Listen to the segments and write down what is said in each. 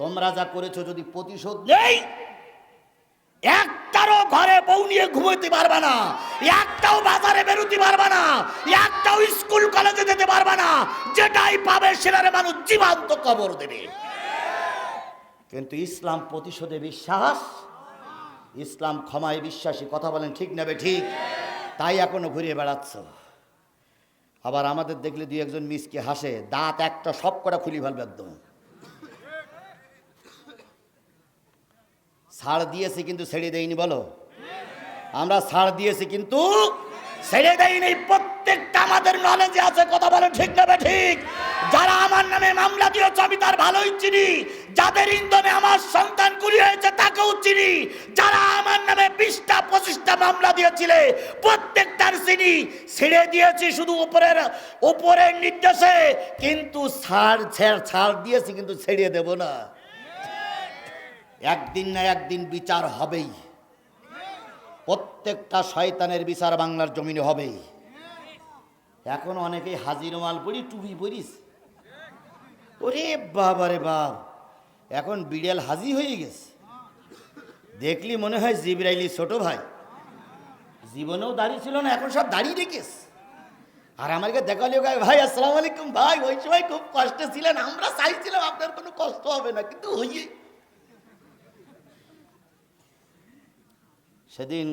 তোমরা যা করেছো যদি প্রতিশোধ নেই, একটারও ঘরে বউ নিয়ে ঘুমোতে পারবে না, একটাও বাজারে বেরোতে পারবে না, একটাও স্কুল কলেজে যেতে পারবে না। যেটাই পাবে সেটার মানুষ জীবন্ত কবর দেবে। কিন্তু ইসলাম প্রতিশোধে বিশ্বাস, ইসলাম ক্ষমায় বিশ্বাসী। কথা বলেন ঠিক নেবে ঠিক? তাই এখনো ঘুরিয়ে বেড়াচ্ছ। আবার আমাদের দেখলে দুই একজন মিসকে হাসে, দাঁত একটা সব কটা খুলি ফেলবে একদম। ছাড় দিয়েছি কিন্তু ছেড়ে দেয়নি। বলো, আমরা ছাড় দিয়েছি কিন্তু ছেড়ে দেয়নি। প্রত্যেকটা আমাদের নলেজে আছে। কথা বলে ঠিক নেবে ঠিক? যারা আমার নামে মামলা দিয়েছে আমি তার ভালোই চিনি, যাদের ইন্ধনে আমার সন্তান গুলি হয়েছে তাকেও চিনি, যারা আমার নামে 20টা 25টা মামলা দিয়েছিলে প্রত্যেকটার চিনি। ছেড়ে দিয়েছি শুধু উপরের নির্দেশে, কিন্তু ছাড় দিয়েছি কিন্তু ছেড়ে দেব না। একদিন না একদিন বিচার হবেই। প্রত্যেকটা শয়তানের বিচার বাংলার জমিনে হবেই। এখন অনেকেই হাজির মাল পড়ি, টুপি পরিস। ওরে বাবারে বাপ, এখন বিড়াল হাজি হয়ে গেছে। দেখলি মনে হয় জিবরাইলি ছোট ভাই। জীবনেও দাঁড়িয়ে ছিল না, এখন সব দাঁড়িয়ে রেখেছে। আর আমাকে দেখালি ভাই আসসালামু আলাইকুম ভাই, ওই সময় খুব কষ্টে ছিলেন, আমরা চাইছিলাম আপনার কোনো কষ্ট হবে না, কিন্তু হইয়ে। সেদিন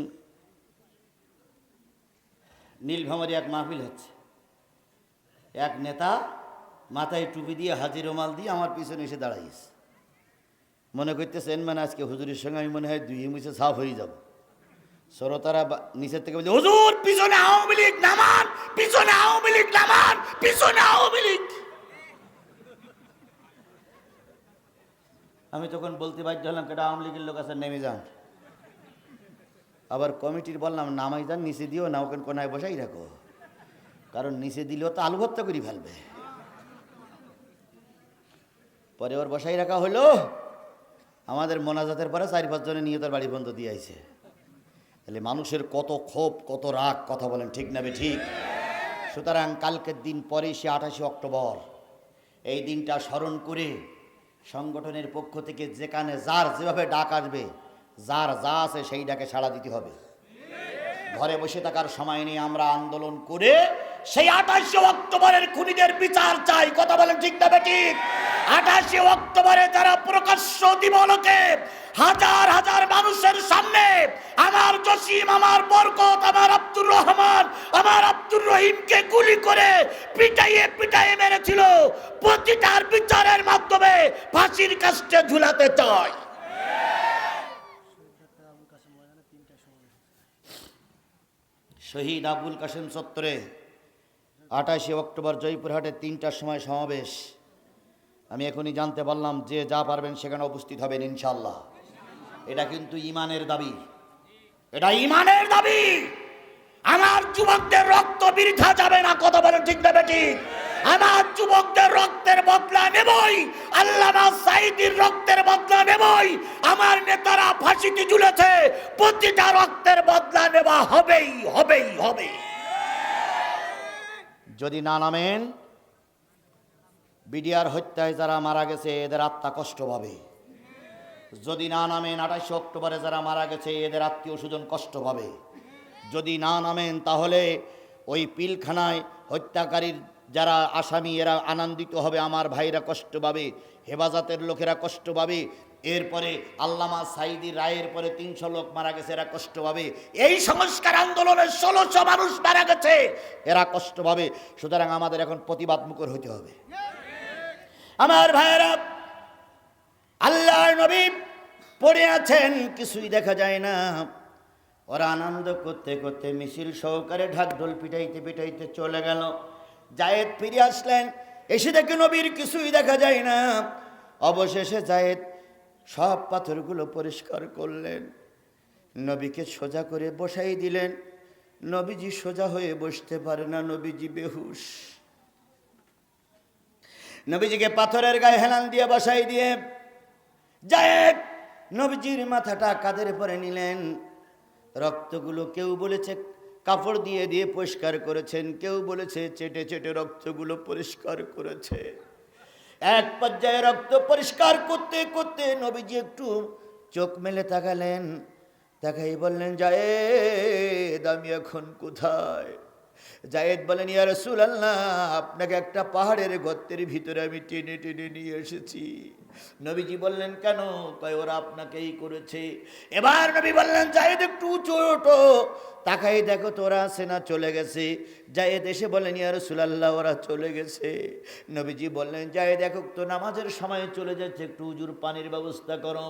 নীলভামারি এক মাহফিল হচ্ছে, এক নেতা মাথায় টুপি দিয়ে হাজির রুমাল দিয়ে আমার পিছনে এসে দাঁড়াইছে। মনে করতেছেন মানে আজকে হুজুরের সঙ্গে আমি মনে হয় দুই মুছে সাফ হয়ে যাব। শ্রোতারা নিচের থেকে বলছে, হুজুর পিছনে আওয়ামী লীগ নামান, পিছনে আওয়ামী লীগ নামান, পিছনে আওয়ামী লীগ। আমি তখন বলতে বাধ্য হলাম, কেটা আওয়ামী লীগের লোক আছে, নেমে যান। আবার কমিটির বললাম, নামাই যান, নিচে দিও না, ওখানে কোনায় বসাই রাখো, কারণ নিচে দিলেও তো আলু ভর্তা করে ফেলবে। পরে ওর বসাই রাখা হলো। আমাদের মোনাজাতের পরে 4-5 জনে নিয়ে তার বাড়ি বন্ধ দিয়ে আইছে। তাহলে মানুষের কত ক্ষোভ, কত রাগ। কথা বলেন ঠিক না ঠিক? সুতরাং কালকের দিন পরে সে 28 অক্টোবর, এই দিনটা স্মরণ করে সংগঠনের পক্ষ থেকে যেখানে যার যেভাবে ডাক আসবে, যার যা আছে সেই ডাকে সাড়া দিতে হবে। ঘরে বসে থাকার সময় নিয়ে আমরা আন্দোলন করে সেই 28 অক্টোবরের খুনিদের বিচার চাই। কথা বলেন ঠিক না ঠিক? 28 অক্টোবরে যারা প্রকাশ্য দিবলোকে হাজার হাজার মানুষের সামনে আমার জসিম, আমার বরকত, আমার আব্দুর রহমান, আমার আব্দুর রহিমকে গুলি করে পিটাইয়ে পিটাইয়ে মেরেছিল, প্রতিটার বিচারের মাধ্যমে ফাঁসির কাস্টে ঝুলাতে চাই। শহীদ আবুল কাসেম চত্বরে 28 অক্টোবর জয়পুরহাটে 3টার সময় সমাবেশ। আমি এখনই জানতে পারলাম যে যা পারবেন সেখানে উপস্থিত হবেন ইনশাল্লাহ। এটা কিন্তু ইমানের দাবি, এটা ইমানের দাবি। আমার যুবকদের রক্ত বৃথা যাবে না। কথা বলেন ঠিক না ঠিক? আমার যুবকদের রক্তের বদলা নেবই, আল্লামা সাঈদীর রক্তের বদলা নেবই। আমার নেতারা ফাঁসিতে ঝুলেছে, প্রতিটা রক্তের বদলা নেওয়া হবেই হবেই হবে। যদি না নামেন, বিডিআর হত্যায় যারা মারা গেছে এদের আত্মা কষ্ট পাবে। যদি না নামেন, 28 অক্টোবরে যারা মারা গেছে এদের আত্মীয় স্বজন কষ্ট পাবে। যদি না নামেন তাহলে ওই পিলখানায় হত্যাকারীর যারা আসামি এরা আনন্দিত হবে, আমার ভাইরা কষ্ট পাবে, হেফাজতের লোকেরা কষ্ট পাবে। এরপরে আল্লামা সাঈদীর রায়ের পরে 300 লোক মারা গেছে, এরা কষ্ট পাবে। এই সংস্কার আন্দোলনের 1600 মানুষ মারা গেছে, এরা কষ্ট পাবে। সুতরাং আমাদের এখন প্রতিবাদ মুখর হতে হবে। আমার ভাইয়েরা, আল্লাহর নবী পড়ে আছেন, কিছুই দেখা যায় না। ওরা আনন্দ করতে করতে মিছিল সহকারে ঢাকঢোল পিটাইতে পিটাইতে চলে গেল। জায়েদ ফিরে আসলেন, এসে দেখে নবীর কিছুই দেখা যায় না। অবশেষে জায়েদ সব পাথরগুলো পরিষ্কার করলেন, নবীকে সোজা করে বসাই দিলেন। নবীজি সোজা হয়ে বসতে পারে না, নবীজি বেহুশ। নবীজিকে পাথরের গায়ে হেলান দিয়ে বসাই দিয়ে জায়েদ নবীজির মাথাটা কাঁধের পরে নিলেন। রক্তগুলো কেউ বলেছে কাপড় দিয়ে দিয়ে পরিষ্কার করেছেন, কেউ বলেছে চেটে চেটে রক্তগুলো পরিষ্কার করেছে। এক পর্যায়ে রক্ত পরিষ্কার করতে করতে নবীজি একটু চোখ মেলে তাকালেন, তাকাই বললেন, জায়েদ আমি এখন কোথায়? জায়েদ বলেন, ইয়া রাসূলুল্লাহ, আপনাকে একটা পাহাড়ের গর্তের ভিতরে আমি টেনে টেনে নিয়ে এসেছি। নবীজি বললেন, কেন? কয়, ওরা আপনাকেই করেছে। এবার নবী বললেন, জায়েদ একটু উঁচু ওঠো, তাকাই দেখো তোরা আছে না চলে গেছে। জায়েদ এসে বললেন, ইয়া রাসূলুল্লাহ, ওরা চলে গেছে। নবীজি বললেন, জায়েদ দেখো তো নামাজের সময় চলে যাচ্ছে, একটু উজুর পানির ব্যবস্থা করো।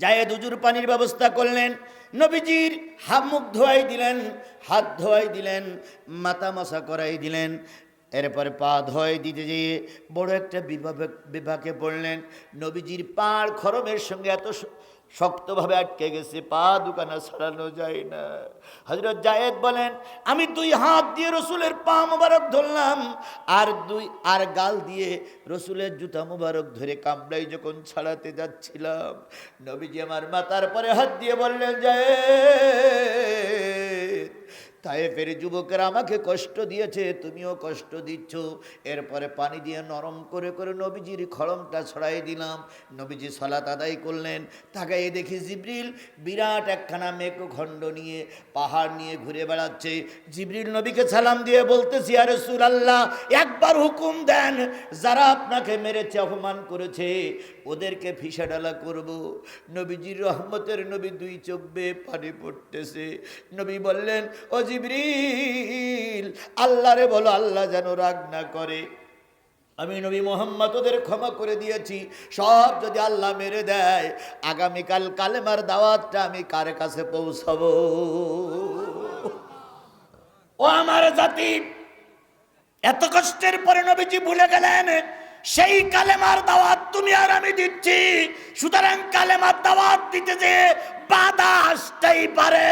জায়েদ উজুর পানির ব্যবস্থা করলেন, নবীজির হাত মুখ ধোয়াই দিলেন, হাত ধোয়াই দিলেন, মাথা মশা করাই দিলেন। এরপরে পা ধোয়াই দিতে যেয়ে বড় একটা বিভাগে পড়লেন। নবীজির পাড় খরমের সঙ্গে এত শক্তভাবে আটকে গেছে, পা দুখানা ছাড়ানো যায় না। হযরত জায়েদ বলেন, আমি দুই হাত দিয়ে রসুলের পা মোবারক ধরলাম, আর গাল দিয়ে রসুলের জুতা মোবারক ধরে কামড়াই যখন ছাড়াতে যাচ্ছিলাম, নবীজি আমার মাথার পরে হাত দিয়ে বললেন, জায়েদ, তায়েফের যুবকেরা আমাকে কষ্ট দিয়েছে, তুমিও কষ্ট দিচ্ছ। এরপরে পানি দিয়ে নরম করে করে নবীজির খড়মটা ছড়াই দিলাম। নবীজি সালাত আদায় করলেন। তাকাই দেখি জিবরিল বিরাট একখানা মেঘখণ্ড নিয়ে পাহাড় নিয়ে ঘুরে বেড়াচ্ছে। জিবরিল নবীকে সালাম দিয়ে বলতেছি, ইয়া রাসূলুল্লাহ, একবার হুকুম দেন, যারা আপনাকে মেরেছে, অপমান করেছে, ওদেরকে ফিসা ডালা করব। নবীজির রহমতের নবী দুই চোখ বেয়ে পানি পড়তেছে। নবী বললেন, ও জিবরিল, আল্লাহরে বলো আল্লাহ যেন রাগ না করে। আমি নবী মুহাম্মদ ওদের ক্ষমা করে দিয়েছি, সব যদি আল্লাহ মেরে দেয়, আগামীকাল কালেমার দাওয়াতটা আমি কার কাছে পৌঁছাবো? ও আমার জাতি, এত কষ্টের পরে নবীজি ভুলে গেলেন সেই কালেমার দাওয়াত তুমি আর আমি দিচ্ছি। সুতরাং কালেমার দাওয়াত দিতে যে বাধা আসতেই পারে,